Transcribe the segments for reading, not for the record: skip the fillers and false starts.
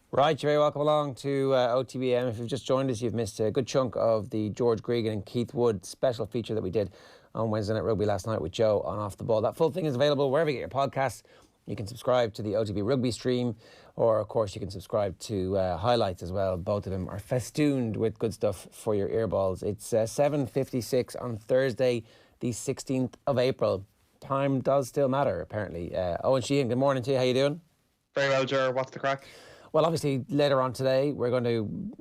Right, you're very welcome along to OTB AM. If you've just joined us, you've missed a good chunk of the George Gregan and Keith Wood special feature that we did on Wednesday Night Rugby last night with Joe on Off the Ball. That full thing is available wherever you get your podcasts. You can subscribe to the OTB Rugby stream, or of course you can subscribe to highlights as well. Both of them are festooned with good stuff for your earballs. It's 7:56 on Thursday, the 16th of April. Time does still matter, apparently. Owen Sheehan, good morning to you. How you doing? Very well, Ger. What's the crack? Well, obviously, later on today, we're going to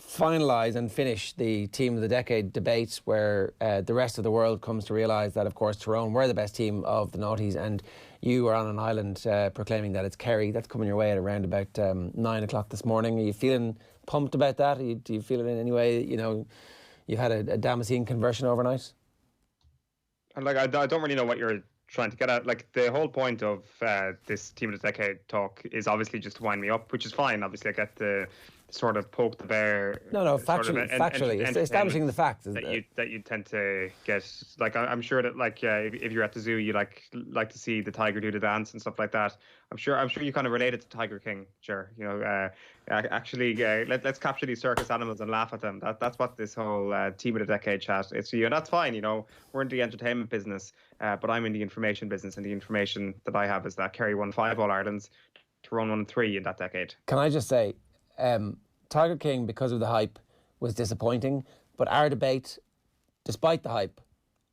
finalise and finish the Team of the Decade debate, where the rest of the world comes to realise that, of course, Tyrone were the best team of the noughties, and you are on an island proclaiming that it's Kerry. That's coming your way at around about 9 o'clock this morning. Are you feeling pumped about that? Do you feel it in any way, you've had a Damascene conversion overnight? And I don't really know what you're trying to get at. Like, the whole point of this Team of the Decade talk is obviously just to wind me up, which is fine. Obviously, I get the sort of poke the bear. No, factually, establishing the facts that you tend to get. Like, I'm sure that if you're at the zoo, you like to see the tiger do the dance and stuff like that. I'm sure you kind of relate it to Tiger King, sure. Let's capture these circus animals and laugh at them. That's what this whole Team of the Decade chat is for you, and that's fine. We're in the entertainment business, but I'm in the information business, and the information that I have is that Kerry won 5 All-Irelands, Tyrone won 3 in that decade. Can I just say, Tiger King, because of the hype, was disappointing, but our debate, despite the hype,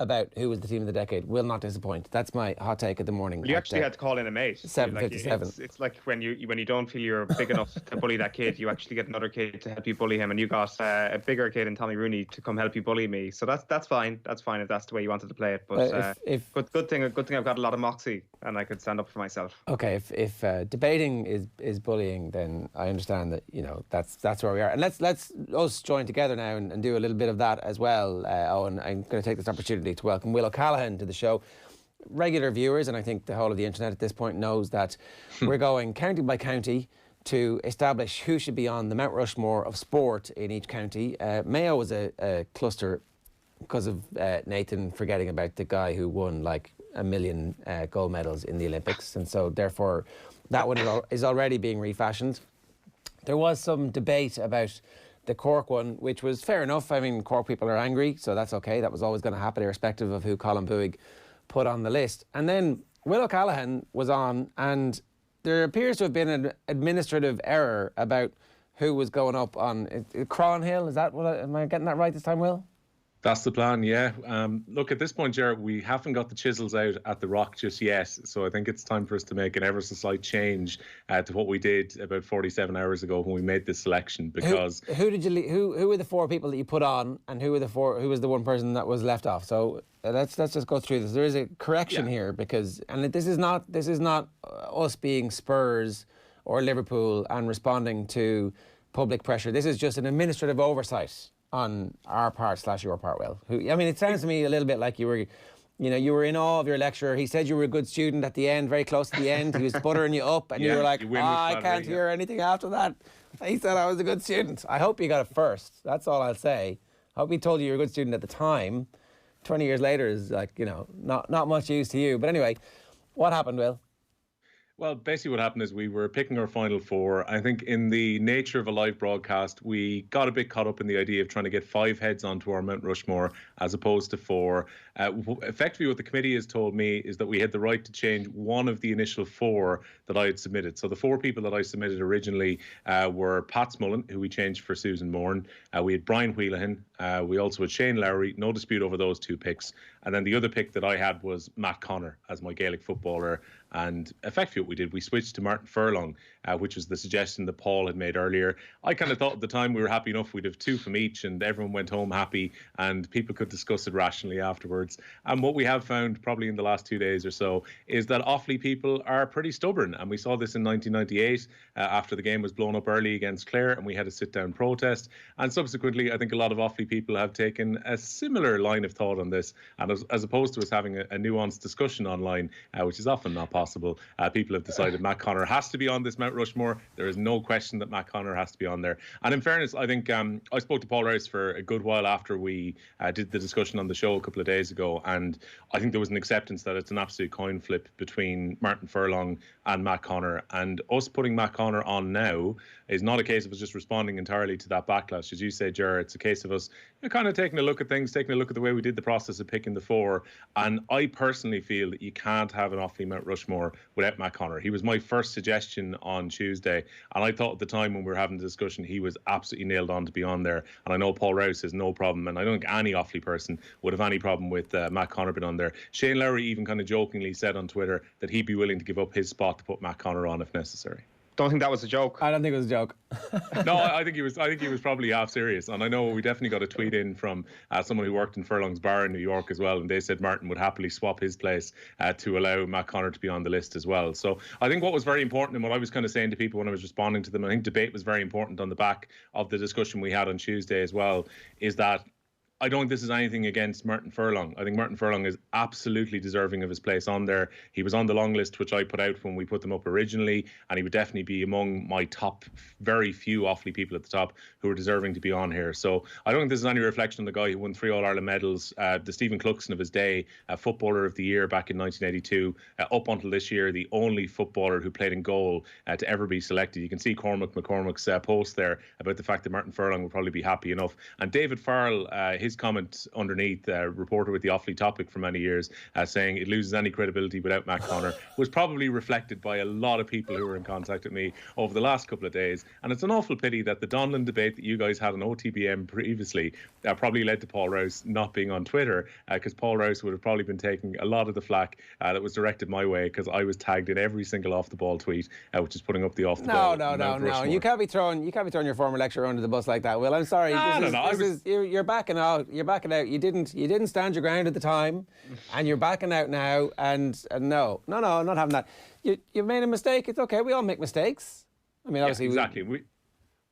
about who was the Team of the Decade will not disappoint. That's my hot take of the morning. You actually had to call in a mate. 7:57. It's like when you don't feel you're big enough to bully that kid, you actually get another kid to help you bully him, and you got a bigger kid in Tommy Rooney to come help you bully me. So that's fine. That's fine if that's the way you wanted to play it. But but good thing I've got a lot of moxie and I could stand up for myself. Okay, if debating is bullying, then I understand that that's where we are. And let's us join together now and do a little bit of that as well. Owen, I'm going to take this opportunity to welcome Will O'Callaghan to the show. Regular viewers, and I think the whole of the internet at this point knows that we're going county by county to establish who should be on the Mount Rushmore of sport in each county. Mayo was a cluster because of Nathan forgetting about the guy who won like 1 million gold medals in the Olympics, and so therefore that one is already being refashioned. There was some debate about the Cork one, which was fair enough. I mean, Cork people are angry, so that's okay. That was always going to happen, irrespective of who Colin Buig put on the list. And then Will O'Callaghan was on, and there appears to have been an administrative error about who was going up on Cron Hill. Is that am I getting that right this time, Will? That's the plan, yeah. Look, at this point, Jared, we haven't got the chisels out at the Rock just yet, so I think it's time for us to make an ever so slight change to what we did about 47 hours ago when we made this selection. Because who were the 4 people that you put on, and who was the one person that was left off? So let's just go through this. There is a correction here, because this is not us being Spurs or Liverpool and responding to public pressure. This is just an administrative oversight on our part / your part, Will. It sounds to me a little bit like you were in awe of your lecturer. He said you were a good student at the end, very close to the end. He was buttering you up, and you were like, I can't hear anything after that. He said I was a good student. I hope you got it first. That's all I'll say. I hope he told you you were a good student at the time. 20 years later is not much use to you. But anyway, what happened, Will? Well, basically what happened is we were picking our final 4. I think in the nature of a live broadcast, we got a bit caught up in the idea of trying to get 5 heads onto our Mount Rushmore as opposed to 4. Effectively, what the committee has told me is that we had the right to change one of the initial 4 that I had submitted. So the 4 people that I submitted originally were Pat Smullen, who we changed for Susan Moran. We had Brian Wheelahan. We also had Shane Lowry. No dispute over those 2 picks. And then the other pick that I had was Matt Connor as my Gaelic footballer. And effectively what we did, we switched to Martin Furlong, which was the suggestion that Paul had made earlier. I kind of thought at the time we were happy enough. We'd have 2 from each and everyone went home happy and people could discuss it rationally afterwards. And what we have found probably in the last 2 days or so is that Offaly people are pretty stubborn. And we saw this in 1998 after the game was blown up early against Clare and we had a sit-down protest. And subsequently, I think a lot of Offaly people have taken a similar line of thought on this. And And as opposed to us having a nuanced discussion online, which is often not possible, people have decided Matt Connor has to be on this Mount Rushmore. There is no question that Matt Connor has to be on there. And in fairness, I think I spoke to Paul Rouse for a good while after we did the discussion on the show a couple of days ago, and I think there was an acceptance that it's an absolute coin flip between Martin Furlong and Matt Connor. And us putting Matt Connor on now is not a case of us just responding entirely to that backlash. As you say, Ger, it's a case of us kind of taking a look at things, taking a look at the way we did the process of picking the four. And I personally feel that you can't have an Offaly Mount Rushmore without Matt Connor. He was my first suggestion on Tuesday, and I thought at the time when we were having the discussion, he was absolutely nailed on to be on there. And I know Paul Rouse has no problem, and I don't think any Offaly person would have any problem with Matt Connor being on there. Shane Lowry even kind of jokingly said on Twitter that he'd be willing to give up his spot to put Matt Connor on if necessary. Don't think that was a joke. I don't think it was a joke. No, I think he was probably half serious. And I know we definitely got a tweet in from someone who worked in Furlong's bar in New York as well, and they said Martin would happily swap his place to allow Matt Connor to be on the list as well. So I think what was very important, and what I was kind of saying to people when I was responding to them, I think debate was very important on the back of the discussion we had on Tuesday as well, is that I don't think this is anything against Martin Furlong. I think Martin Furlong is absolutely deserving of his place on there. He was on the long list, which I put out when we put them up originally, and he would definitely be among my top, very few Offaly people at the top who are deserving to be on here. So I don't think this is any reflection on the guy who won 3 All-Ireland medals, the Stephen Cluxton of his day, Footballer of the Year back in 1982, up until this year, the only footballer who played in goal to ever be selected. You can see Cormac McCormack's post there about the fact that Martin Furlong would probably be happy enough. And David Farrell, his comment underneath, reporter with the Offaly Topic for many years, saying it loses any credibility without Matt Connor, was probably reflected by a lot of people who were in contact with me over the last couple of days. And it's an awful pity that the Donlan debate that you guys had on OTB AM previously probably led to Paul Rouse not being on Twitter, because Paul Rouse would have probably been taking a lot of the flack that was directed my way, because I was tagged in every single off the ball tweet, which is putting up the off the ball. No. You can't be throwing your former lecturer under the bus like that, Will. I'm sorry. You're backing out. You're backing out. You didn't stand your ground at the time, and you're backing out now. And no, not having that. You made a mistake. It's okay. We all make mistakes. I mean, obviously, exactly.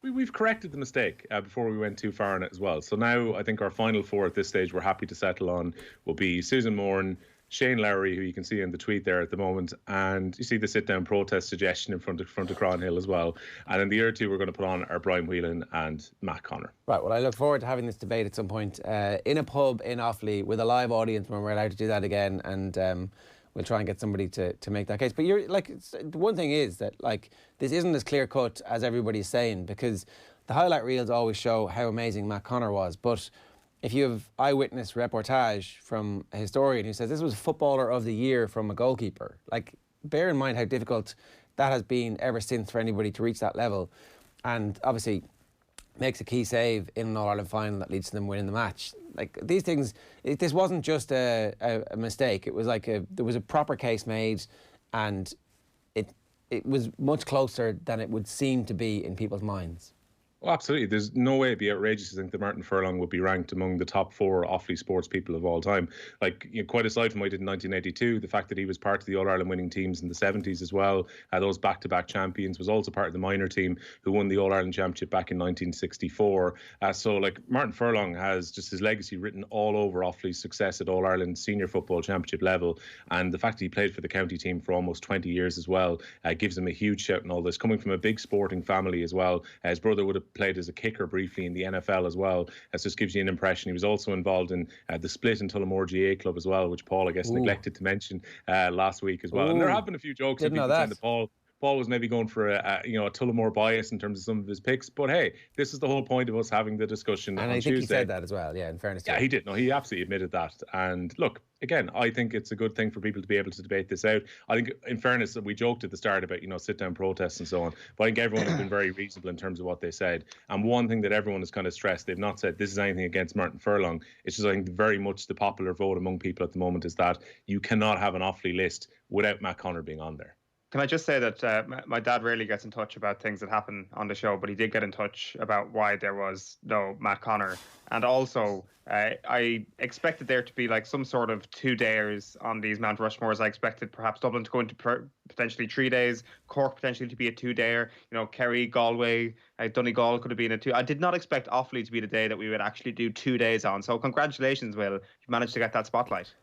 We've corrected the mistake before we went too far in it as well. So now I think our final four at this stage we're happy to settle on will be Susan Moran, Shane Lowry, who you can see in the tweet there at the moment, and you see the sit-down protest suggestion in front of Cronhill as well. And then the other two we're going to put on are Brian Whelan and Matt Connor. Right, well, I look forward to having this debate at some point in a pub in Offaly with a live audience when we're allowed to do that again, and we'll try and get somebody to make that case. But you're like, the one thing is that like this isn't as clear cut as everybody's saying, because the highlight reels always show how amazing Matt Connor was, but if you have eyewitness reportage from a historian who says this was Footballer of the Year from a goalkeeper, like, bear in mind how difficult that has been ever since for anybody to reach that level, and obviously makes a key save in an All-Ireland final that leads to them winning the match. Like, these things, this wasn't just a mistake. It was like there was a proper case made, and it was much closer than it would seem to be in people's minds. Well, absolutely. There's no way it'd be outrageous to think that Martin Furlong would be ranked among the top 4 Offaly sports people of all time. Like, quite aside from what he did in 1982, the fact that he was part of the All-Ireland winning teams in the 70s as well, those back-to-back champions, was also part of the minor team who won the All-Ireland Championship back in 1964. So, like, Martin Furlong has just his legacy written all over Offaly's success at All-Ireland Senior Football Championship level. And the fact that he played for the county team for almost 20 years as well gives him a huge shout in all this. Coming from a big sporting family as well, his brother would have played as a kicker briefly in the NFL as well. That just gives you an impression. He was also involved in the split in Tullamore GA club as well, which Paul, I guess, neglected to mention last week as well. And there have been a few jokes of people saying that Paul was maybe going for a Tullamore bias in terms of some of his picks. But hey, this is the whole point of us having the discussion and on Tuesday. Tuesday. He said that as well, yeah, in fairness to him. He did. No, he absolutely admitted that. And look, again, I think it's a good thing for people to be able to debate this out. I think, in fairness, we joked at the start about, sit-down protests and so on. But I think everyone has been very reasonable in terms of what they said. And one thing that everyone has kind of stressed, they've not said this is anything against Martin Furlong. It's just, I think, very much the popular vote among people at the moment is that you cannot have an Offaly list without Matt Connor being on there. Can I just say that my dad rarely gets in touch about things that happen on the show, but he did get in touch about why there was no Matt Connor. And also, I expected there to be like some sort of 2-dayers on these Mount Rushmores. I expected perhaps Dublin to go into potentially 3 days, Cork potentially to be a 2-dayer, Kerry, Galway, Donegal could have been a 2. I did not expect Offaly to be the day that we would actually do 2 days on. So congratulations, Will. You managed to get that spotlight.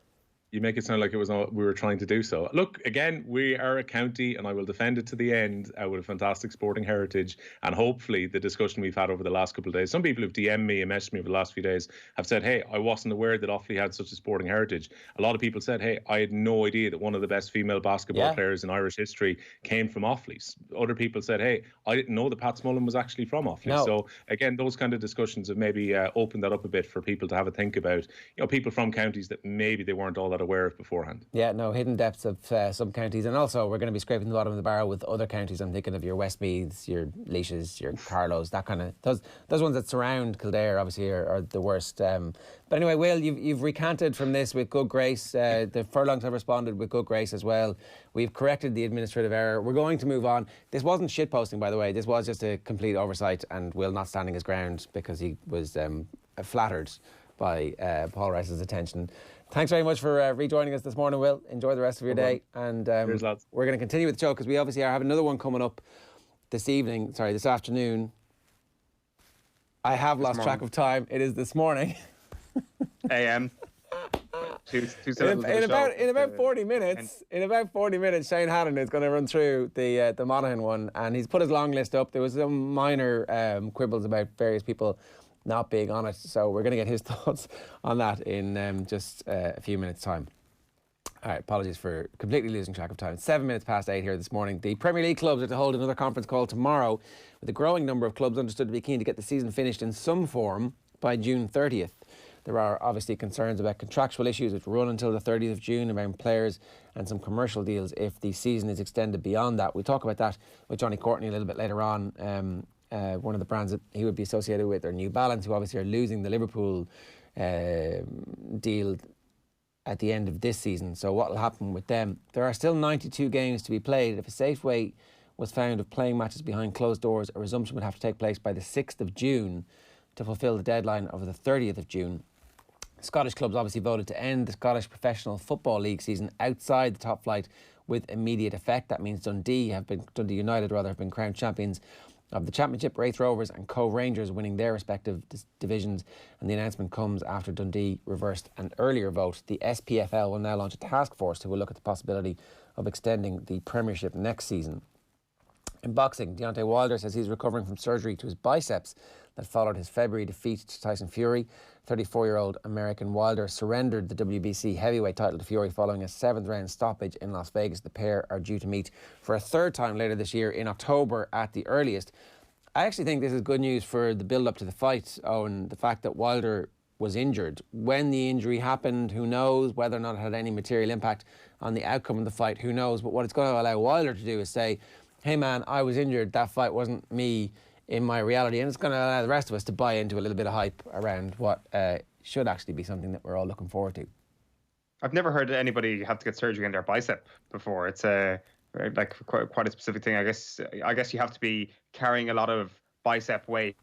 You make it sound like it was we were trying to do so. Look, again, we are a county, and I will defend it to the end with a fantastic sporting heritage. And hopefully the discussion we've had over the last couple of days, some people who've DM'd me and messaged me over the last few days have said, hey, I wasn't aware that Offaly had such a sporting heritage. A lot of people said, hey, I had no idea that one of the best female basketball players in Irish history came from Offaly. Other people said, hey, I didn't know that Pat Smullen was actually from Offaly. No. So again, those kind of discussions have maybe opened that up a bit for people to have a think about, people from counties that maybe they weren't all that aware of beforehand. Yeah, no, hidden depths of some counties. And also, we're going to be scraping the bottom of the barrel with other counties. I'm thinking of your Westmeaths, your Laois, your Carlows, that kind of... Those ones that surround Kildare, obviously, are the worst. But anyway, Will, you've recanted from this with good grace. The furlongs have responded with good grace as well. We've corrected the administrative error. We're going to move on. This wasn't shitposting, by the way. This was just a complete oversight, and Will not standing his ground because he was flattered by Paul Rice's attention. Thanks very much for rejoining us this morning, Will. Enjoy the rest of your day. And cheers, lads. We're going to continue with the show because we obviously are having another one coming up this afternoon. I have lost track of time. It is this morning. AM. In about 40 minutes, Shane Hannon is going to run through the Monaghan one, and he's put his long list up. There was some minor quibbles about various people not being on it, so we're going to get his thoughts on that in just a few minutes' time. All right, apologies for completely losing track of time. It's 7 minutes past 8 here this morning. The Premier League clubs are to hold another conference call tomorrow, with a growing number of clubs understood to be keen to get the season finished in some form by June 30th. There are obviously concerns about contractual issues which run until the 30th of June around players and some commercial deals if the season is extended beyond that. We'll talk about that with Johnny Courtney a little bit later on. One of the brands that he would be associated with are New Balance, who obviously are losing the Liverpool deal at the end of this season. So what will happen with them? There are still 92 games to be played. If a safe way was found of playing matches behind closed doors, a resumption would have to take place by the 6th of June to fulfil the deadline of the 30th of June. Scottish clubs obviously voted to end the Scottish Professional Football League season outside the top flight with immediate effect. That means Dundee United have been crowned champions of the Championship, Wraith Rovers and Cove Rangers winning their respective divisions, and the announcement comes after Dundee reversed an earlier vote. The SPFL will now launch a task force who will look at the possibility of extending the Premiership next season. In boxing, Deontay Wilder says he's recovering from surgery to his biceps that followed his February defeat to Tyson Fury. 34-year-old American Wilder surrendered the WBC heavyweight title to Fury following a 7th-round stoppage in Las Vegas. The pair are due to meet for a third time later this year in October at the earliest. I actually think this is good news for the build-up to the fight, Owen, the fact that Wilder was injured. When the injury happened, who knows? Whether or not it had any material impact on the outcome of the fight, who knows? But what it's going to allow Wilder to do is say, hey man, I was injured, that fight wasn't me in my reality, and it's going to allow the rest of us to buy into a little bit of hype around what should actually be something that we're all looking forward to. I've never heard anybody have to get surgery in their bicep before. It's quite a specific thing. I guess you have to be carrying a lot of bicep weight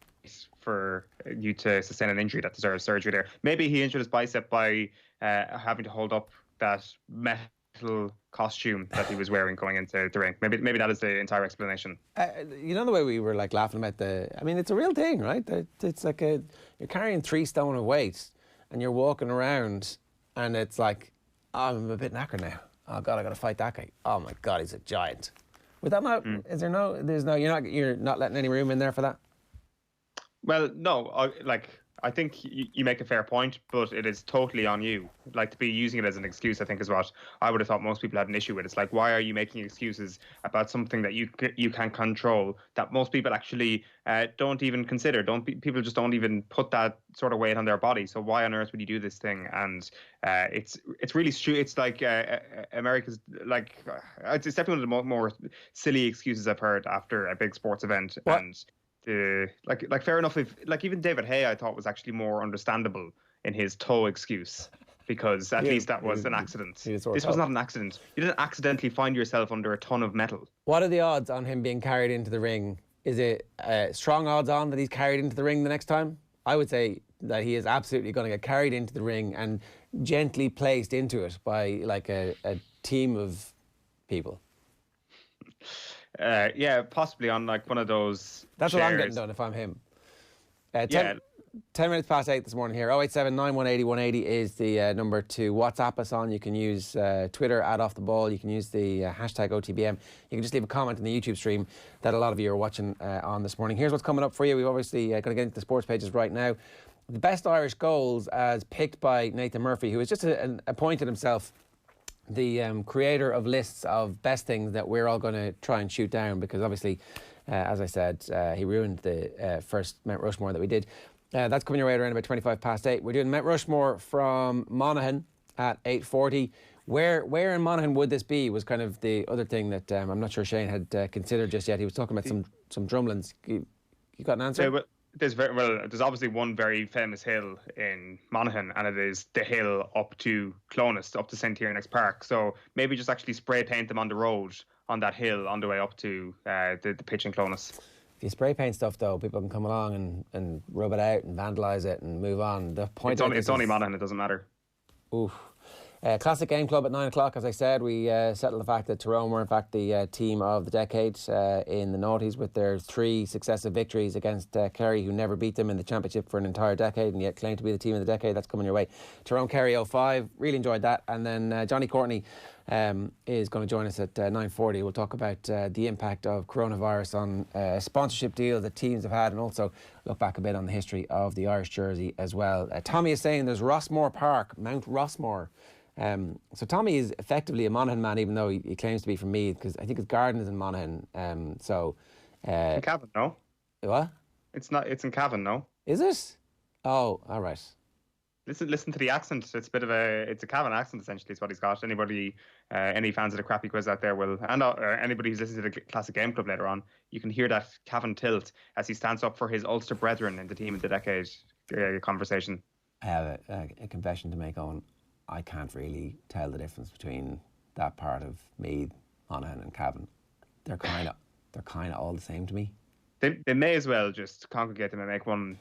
for you to sustain an injury that deserves surgery there. Maybe he injured his bicep by having to hold up that metal costume that he was wearing going into the ring. Maybe that is the entire explanation. You know the way we were like laughing about it's a real thing, right? It's like you're carrying 3 stone of weight and you're walking around and it's like, oh, I'm a bit knackered now. Oh God, I got to fight that guy. Oh my God, he's a giant. Would that not? Is there no? There's no. You're not letting any room in there for that. Well, no. I think you make a fair point, but it is totally on you. Like, to be using it as an excuse, I think, is what I would have thought most people had an issue with. It's like, why are you making excuses about something that you can control that most people actually don't even consider? People just don't even put that sort of weight on their body. So why on earth would you do this thing? And it's really it's like America's like it's definitely one of the more silly excuses I've heard after a big sports event. What? And fair enough. If even David Hay, I thought was actually more understandable in his toe excuse. because at least that was an accident. This was not an accident. You didn't accidentally find yourself under a ton of metal. What are the odds on him being carried into the ring? Is it strong odds on that he's carried into the ring the next time? I would say that he is absolutely going to get carried into the ring and gently placed into it by like a team of people. Yeah, possibly on like one of those. That's chairs. what I'm getting done if I'm him. 10 minutes past 8 this morning here. 087 918 180 is the number to WhatsApp us on. You can use Twitter @OffTheBall. You can use the hashtag OTBM. You can just leave a comment in the YouTube stream that a lot of you are watching on this morning. Here's what's coming up for you. We've obviously going to get into the sports pages right now. The best Irish goals as picked by Nathan Murphy, who has just appointed himself the creator of lists of best things that we're all going to try and shoot down, because obviously, as I said, he ruined the first Mount Rushmore that we did. That's coming your way around about 25 past 8. We're doing Mount Rushmore from Monaghan at 8:40. Where in Monaghan would this be was kind of the other thing that I'm not sure Shane had considered just yet. He was talking about some drumlins. You got an answer? Yeah, there's obviously one very famous hill in Monaghan, and it is the hill up to Clonus, up to St. Tiernax Park. So maybe just actually spray paint them on the road on that hill on the way up to the pitch in Clonus. If you spray paint stuff, though, people can come along and rub it out and vandalise it and move on. The point it's only Monaghan, it doesn't matter. Oof. Classic Game Club at 9 o'clock. As I said, we settled the fact that Tyrone were in fact the team of the decade in the noughties, with their 3 successive victories against Kerry, who never beat them in the championship for an entire decade and yet claimed to be the team of the decade. That's coming your way. Tyrone Kerry 05. Really enjoyed that. And then Johnny Courtney is going to join us at 9:40. We'll talk about the impact of coronavirus on sponsorship deals that teams have had, and also look back a bit on the history of the Irish jersey as well. Tommy is saying there's Rossmore Park, Mount Rossmore. So Tommy is effectively a Monaghan man, even though he claims to be from Meath, because I think his garden is in Monaghan. In Cavan, no? What? It's not. It's in Cavan, no? Is it? Oh, all right. Listen to the accent. It's a Cavan accent essentially. Is what he's got. Anybody, any fans of the Crappy Quiz out there will, and anybody who's listening to the Classic Game Club later on, you can hear that Cavan tilt as he stands up for his Ulster brethren in the team of the decade conversation. I have a confession to make, Owen. I can't really tell the difference between that part of Meath, Monaghan and Cavan. They're kind of all the same to me. They may as well just congregate them and make one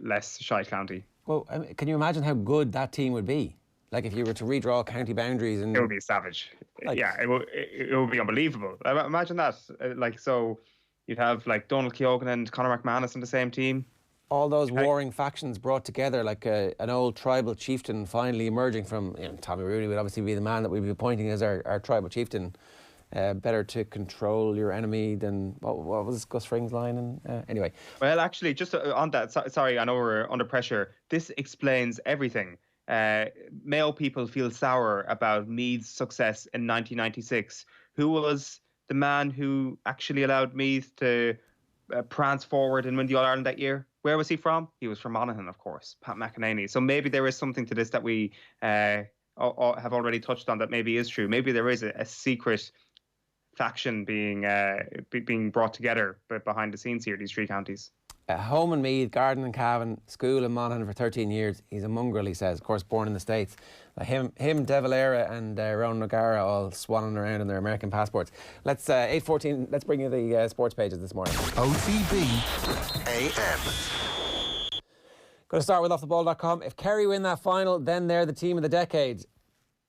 less shy county. Well, I mean, can you imagine how good that team would be? Like if you were to redraw county boundaries, and it would be savage. Yeah, it would be unbelievable. Imagine that. So you'd have like Donald Keoghan and Conor McManus in the same team. All those warring factions brought together, like an old tribal chieftain finally emerging from. Tommy Rooney would obviously be the man that we'd be appointing as our tribal chieftain. Better to control your enemy than what was Gus Fring's line? And anyway. Well, actually, just on that. Sorry, I know we're under pressure. This explains everything. Mayo people feel sour about Meath's success in 1996. Who was the man who actually allowed Meath to prance forward and win the All-Ireland that year? Where was he from? He was from Monaghan, of course, Pat McEnany. So maybe there is something to this that we have already touched on that maybe is true. Maybe there is a secret faction being brought together behind the scenes here, these 3 counties. Home in Meath, garden in Cavan, school in Monaghan for 13 years. He's a mongrel, he says, of course, born in the States. Him, De Valera and Ronan O'Gara all swanning around in their American passports. Let's 8:14. Let's bring you the sports pages this morning. OTB AM. Going to start with offtheball.com. If Kerry win that final, then they're the team of the decade.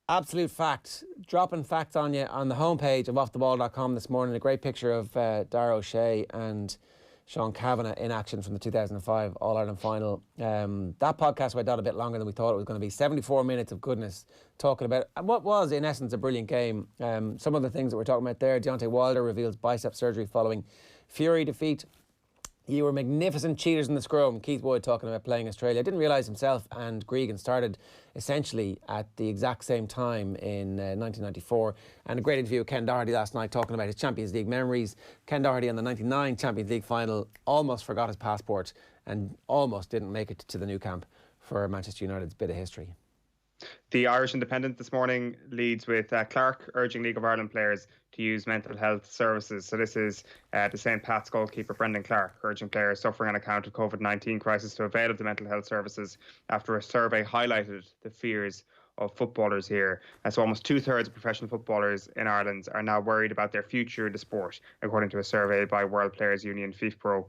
Absolute fact. Dropping facts on you on the homepage of offtheball.com this morning. A great picture of Dara O'Shea and Sean Kavanagh in action from the 2005 All-Ireland final. That podcast went on a bit longer than we thought it was going to be. 74 minutes of goodness talking about what was, in essence, a brilliant game. Some of the things that we're talking about there. Deontay Wilder reveals bicep surgery following Fury defeat. You were magnificent cheaters in the scrum. Keith Wood talking about playing Australia. I didn't realise himself and Gregan started essentially at the exact same time in 1994. And a great interview with Ken Doherty last night talking about his Champions League memories. Ken Doherty on the 99 Champions League final almost forgot his passport and almost didn't make it to the new camp for Manchester United's bit of history. The Irish Independent this morning leads with Clark urging League of Ireland players to use mental health services. So this is the St. Pat's goalkeeper Brendan Clark urging players suffering on account of COVID-19 crisis to avail of the mental health services after a survey highlighted the fears of footballers here. So almost 2/3 of professional footballers in Ireland are now worried about their future in the sport, according to a survey by World Players Union FIFPro.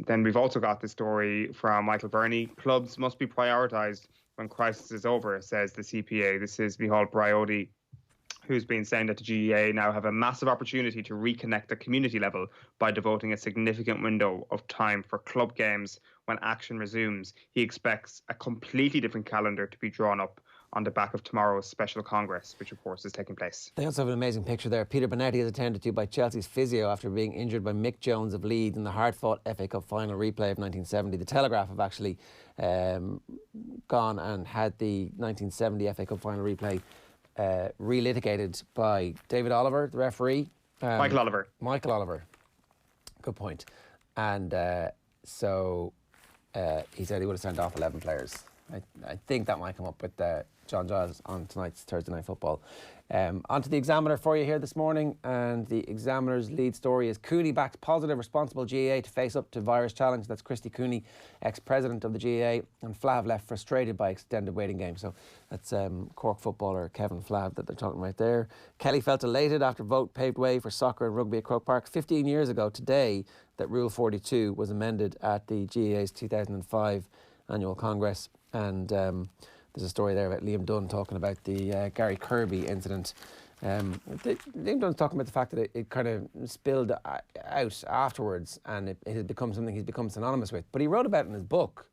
Then we've also got the story from Michael Burney. Clubs must be prioritised when crisis is over, says the CPA. This is Mihal Braiodi, who's been saying that the GEA now have a massive opportunity to reconnect at community level by devoting a significant window of time for club games when action resumes. He expects a completely different calendar to be drawn up on the back of tomorrow's special congress, which of course is taking place. They also have an amazing picture there. Peter Bonetti is attended to by Chelsea's physio after being injured by Mick Jones of Leeds in the hard-fought FA Cup final replay of 1970. The Telegraph have actually gone and had the 1970 FA Cup final replay relitigated by David Oliver, the referee. Michael Oliver. Good point. And so he said he would have sent off 11 players. I think that might come up with John Giles on tonight's Thursday Night Football. On to the Examiner for you here this morning, and the Examiner's lead story is Cooney backs positive responsible GAA to face up to virus challenge. That's Christy Cooney, ex-president of the GAA, and Flav left frustrated by extended waiting games. So that's Cork footballer Kevin Flav that they're talking about there. Kelly felt elated after vote paved way for soccer and rugby at Croke Park. 15 years ago today that Rule 42 was amended at the GAA's 2005 annual Congress. And there's a story there about Liam Dunn talking about the Gary Kirby incident. Liam Dunn's talking about the fact that it kind of spilled out afterwards, and it had become something he's become synonymous with. But he wrote about it in his book.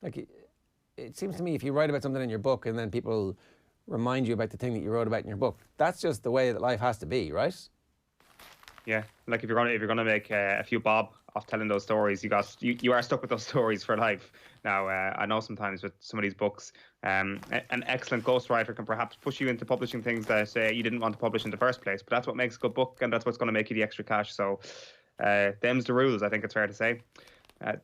Like, it seems to me if you write about something in your book and then people remind you about the thing that you wrote about in your book, that's just the way that life has to be, right? Yeah, like if you're gonna make a few bob off telling those stories, you are stuck with those stories for life. Now, I know sometimes with some of these books, an excellent ghostwriter can perhaps push you into publishing things that you didn't want to publish in the first place. But that's what makes a good book, and that's what's going to make you the extra cash. So, them's the rules, I think it's fair to say.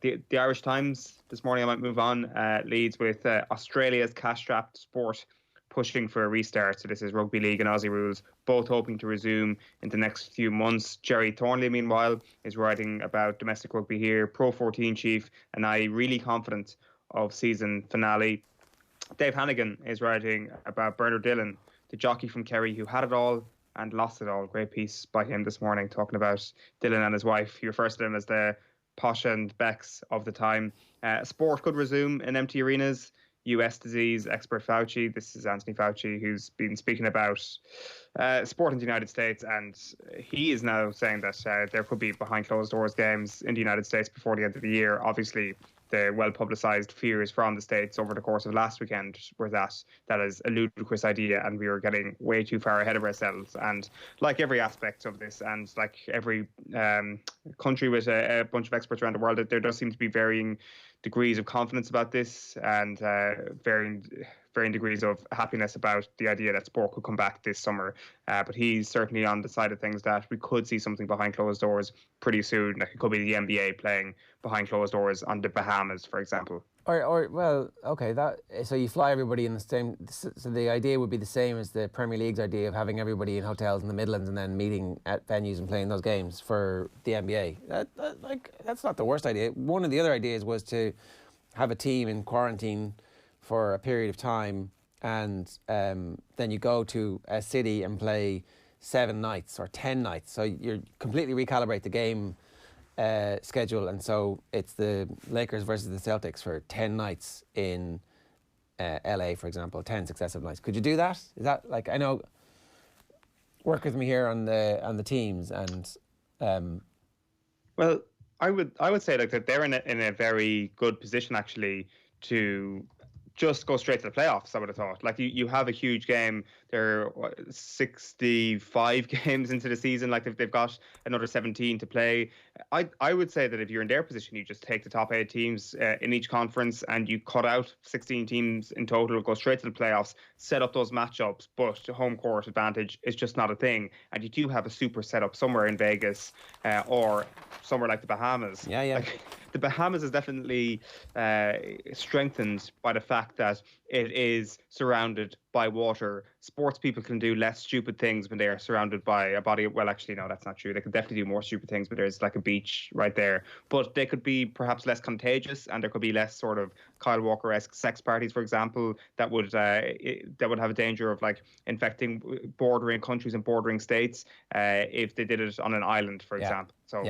The Irish Times this morning, I might move on, leads with Australia's cash-strapped sport pushing for a restart. So this is rugby league and Aussie rules, both hoping to resume in the next few months. Jerry Thornley, meanwhile, is writing about domestic rugby here. Pro 14 chief, and I really confident of season finale. Dave Hannigan is writing about Bernard Dillon, the jockey from Kerry who had it all and lost it all. Great piece by him this morning talking about Dillon and his wife. He refers to them as the Posh and Becks of the time. Sport could resume in empty arenas. US disease expert Fauci, this is Anthony Fauci, who's been speaking about sport in the United States, and he is now saying that there could be behind closed doors games in the United States before the end of the year. Obviously, the well-publicised fears from the States over the course of last weekend were that is a ludicrous idea, and we were getting way too far ahead of ourselves. And like every aspect of this, and like every country with a bunch of experts around the world, there does seem to be varying degrees of confidence about this, and varying degrees of happiness about the idea that sport could come back this summer. But he's certainly on the side of things that we could see something behind closed doors pretty soon. Like it could be the NBA playing behind closed doors on the Bahamas, for example. So you fly everybody in the same. So the idea would be the same as the Premier League's idea of having everybody in hotels in the Midlands and then meeting at venues and playing those games for the NBA. That's not the worst idea. One of the other ideas was to have a team in quarantine for a period of time, and then you go to a city and play 7 nights or 10 nights. So you completely recalibrate the game schedule, and so it's the Lakers versus the Celtics for 10 nights in LA, for example, 10 successive nights. Could you do that? Is that, like, I know, work with me here on the teams, and well, I would say like that they're in a very good position actually to just go straight to the playoffs. I would have thought. Like you have a huge game. They're 65 games into the season. Like they've got another 17 to play. I would say that if you're in their position, you just take the top 8 teams in each conference and you cut out 16 teams in total, go straight to the playoffs, set up those matchups. But home court advantage is just not a thing. And you do have a super setup somewhere in Vegas or somewhere like the Bahamas. Yeah. the Bahamas is definitely strengthened by the fact that it is surrounded by water. Sports people can do less stupid things when they are surrounded by a body. Well, actually, no, that's not true. They could definitely do more stupid things, but there's like a beach right there. But they could be perhaps less contagious, and there could be less sort of Kyle Walker-esque sex parties, for example, that would have a danger of like infecting bordering countries and bordering states if they did it on an island, for example. So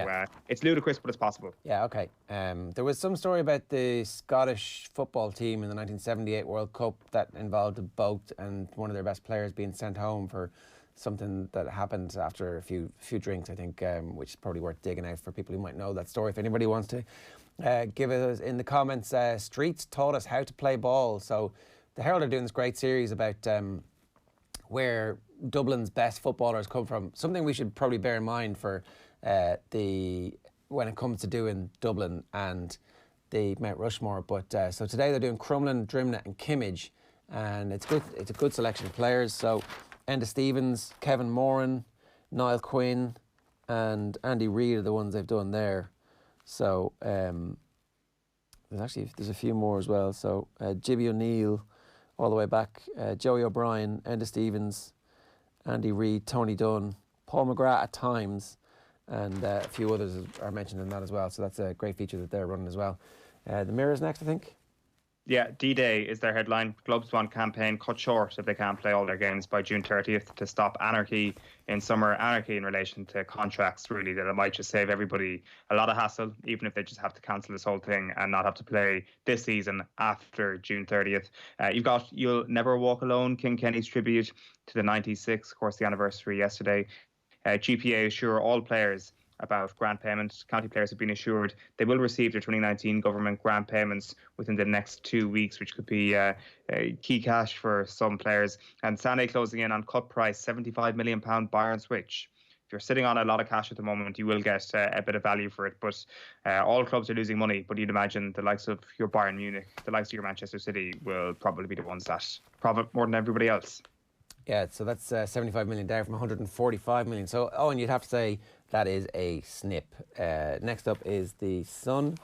it's ludicrous, but it's possible. Yeah, okay. There was some story about the Scottish football team in the 1978 World Cup that involved a boat and one of their best players being sent home for something that happened after a few drinks, I think, which is probably worth digging out for people who might know that story. If anybody wants to give it us in the comments. Streets taught us how to play ball. So the Herald are doing this great series about where Dublin's best footballers come from. Something we should probably bear in mind for when it comes to doing Dublin and the Mount Rushmore. But so today they're doing Crumlin, Drimnagh and Kimmage, and it's good. It's a good selection of players. So Enda Stevens, Kevin Moran, Niall Quinn and Andy Reid are the ones they've done there. So there's a few more as well. So Jibby O'Neill all the way back, Joey O'Brien, Enda Stevens, Andy Reid, Tony Dunn, Paul McGrath at times, and a few others are mentioned in that as well. So that's a great feature that they're running as well. The Mirror's next, I think. Yeah, D-Day is their headline. Clubs want campaign cut short if they can't play all their games by June 30th to stop anarchy in summer. Anarchy in relation to contracts, really, that it might just save everybody a lot of hassle, even if they just have to cancel this whole thing and not have to play this season after June 30th. You've got You'll Never Walk Alone, King Kenny's tribute to the 96, of course, the anniversary yesterday. GPA assure all players about grant payments. County players have been assured they will receive their 2019 government grant payments within the next 2 weeks, which could be key cash for some players. And Sané closing in on cut price £75 million Bayern switch. If you're sitting on a lot of cash at the moment, you will get a bit of value for it. But all clubs are losing money. But you'd imagine the likes of your Bayern Munich, the likes of your Manchester City will probably be the ones that profit more than everybody else. Yeah, so that's 75 million down from 145 million. So, and you'd have to say that is a snip. Next up is the Sun.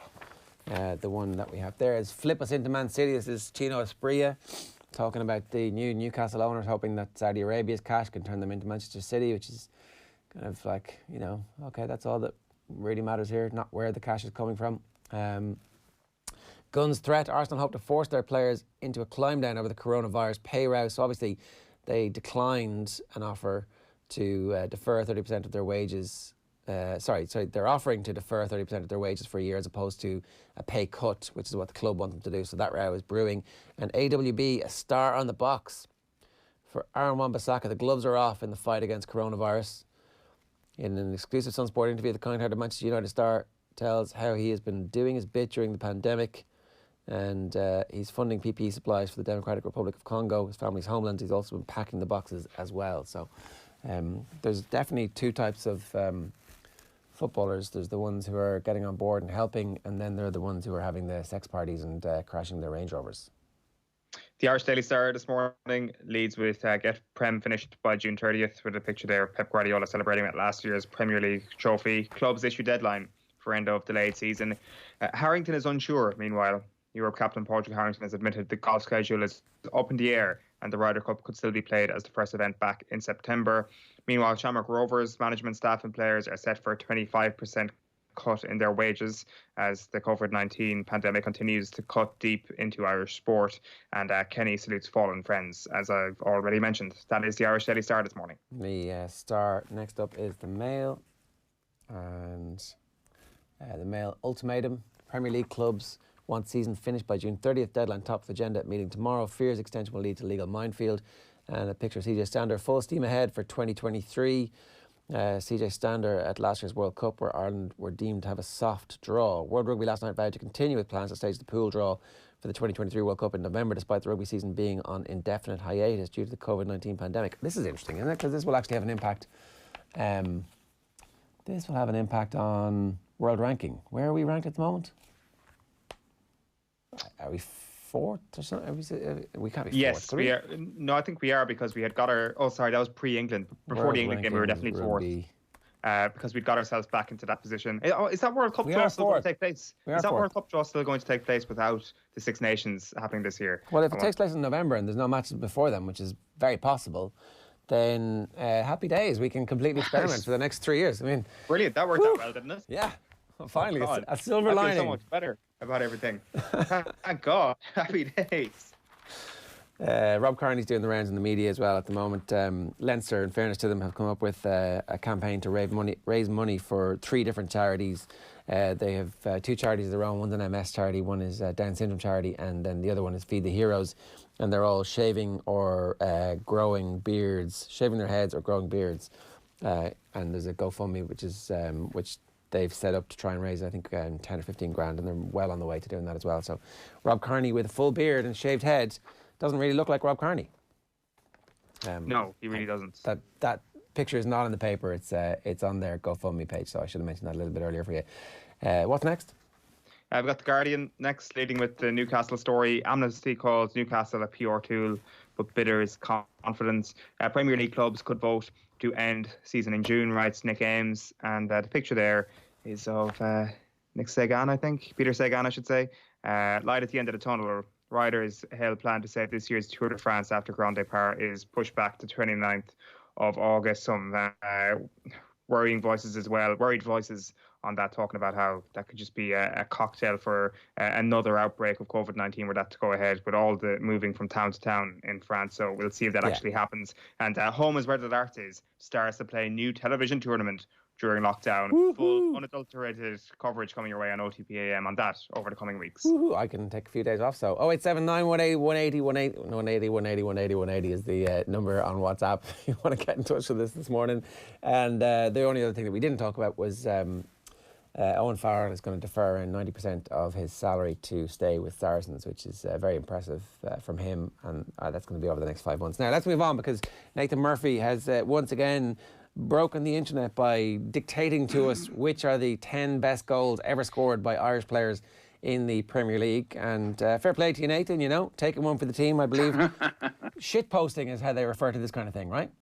The one that we have there is Flip Us Into Man City. This is Chino Esprilla talking about the new Newcastle owners hoping that Saudi Arabia's cash can turn them into Manchester City, which is kind of like, okay, that's all that really matters here, not where the cash is coming from. Guns threat. Arsenal hope to force their players into a climb down over the coronavirus pay row. So obviously they declined an offer to defer 30% of their wages. They're offering to defer 30% of their wages for a year as opposed to a pay cut, which is what the club want them to do. So that row is brewing. And AWB, a star on the box for Aaron Wan-Bissaka. The gloves are off in the fight against coronavirus. In an exclusive Sunsport interview, the kind-hearted Manchester United star tells how he has been doing his bit during the pandemic. And he's funding PPE supplies for the Democratic Republic of Congo, his family's homeland. He's also been packing the boxes as well. So there's definitely two types of footballers. There's the ones who are getting on board and helping, and then there are the ones who are having the sex parties and crashing their Range Rovers. The Irish Daily Star this morning leads with get Prem finished by June 30th with a picture there. Pep Guardiola celebrating at last year's Premier League trophy. Clubs issue deadline for end of delayed season. Harrington is unsure, meanwhile. Europe captain Padraig Harrington has admitted the golf schedule is up in the air and the Ryder Cup could still be played as the first event back in September. Meanwhile, Shamrock Rovers management staff and players are set for a 25% cut in their wages as the COVID-19 pandemic continues to cut deep into Irish sport. And Kenny salutes fallen friends, as I've already mentioned. That is the Irish Daily Star this morning. The Star next up is the Mail. And the Mail ultimatum. Premier League clubs want season finished by June 30th. Deadline top of agenda meeting tomorrow. Fears extension will lead to legal minefield. And a picture of CJ Stander full steam ahead for 2023. CJ Stander at last year's World Cup, where Ireland were deemed to have a soft draw. World Rugby last night vowed to continue with plans to stage the pool draw for the 2023 World Cup in November, despite the rugby season being on indefinite hiatus due to the COVID-19 pandemic. This is interesting, isn't it? Because this will actually have an impact. This will have an impact on world ranking. Where are we ranked at the moment? Are we fourth or something? We can't be fourth. Yes, we are. No, I think we are because we had got our. Oh, sorry, that was pre-England. Before World the England game, we were definitely fourth. because we'd got ourselves back into that position. Is that World Cup We draw are still going to fourth. take place? We are Is that fourth. World Cup draw still going to take place without the Six Nations happening this year? Well, if it takes place in November and there's no matches before them, which is very possible, then happy days. We can completely experiment for the next 3 years. I mean, Brilliant. That worked out well, didn't it? yeah. Well, finally, God. a silver I feel lining. so much better about everything. Thank God. Happy days. Rob Kearney's doing the rounds in the media as well at the moment. Leinster, in fairness to them, have come up with a campaign to raise money for 3 different charities. They have 2 charities of their own. One's an MS charity, one is a Down syndrome charity, and then the other one is Feed the Heroes. And they're all shaving or growing beards, shaving their heads or growing beards. And there's a GoFundMe which they've set up to try and raise, I think, 10 or 15 grand, and they're well on the way to doing that as well. So Rob Kearney with a full beard and shaved head doesn't really look like Rob Kearney. No, he really doesn't. That picture is not in the paper. It's on their GoFundMe page, so I should have mentioned that a little bit earlier for you. What's next? We've got The Guardian next, leading with the Newcastle story. Amnesty calls Newcastle a PR tool, but bidders confidence. Premier League clubs could vote to end season in June, writes Nick Ames. And the picture there is of Nick Sagan, I think. Peter Sagan, I should say. Light at the end of the tunnel. Riders hail plan to save this year's Tour de France after Grand Depart is pushed back to 29th of August. Some worrying voices as well, worried voices on that, talking about how that could just be a cocktail for another outbreak of COVID-19 were that to go ahead, with all the moving from town to town in France. So we'll see if that actually happens. And home is where the art is. Stars to play new television tournament during lockdown. Woo-hoo. Full unadulterated coverage coming your way on OTB AM on that over the coming weeks. Woo-hoo. I can take a few days off. So 0879 180 180 180 180 180 180 is the number on WhatsApp if you want to get in touch with us this morning. And the only other thing that we didn't talk about was Owen Farrell is going to defer around 90% of his salary to stay with Saracens, which is very impressive from him, and that's going to be over the next 5 months. Now let's move on, because Nathan Murphy has once again broken the internet by dictating to us which are the 10 best goals ever scored by Irish players in the Premier League. And fair play to you, Nathan, taking one for the team, I believe. Shit posting is how they refer to this kind of thing, right?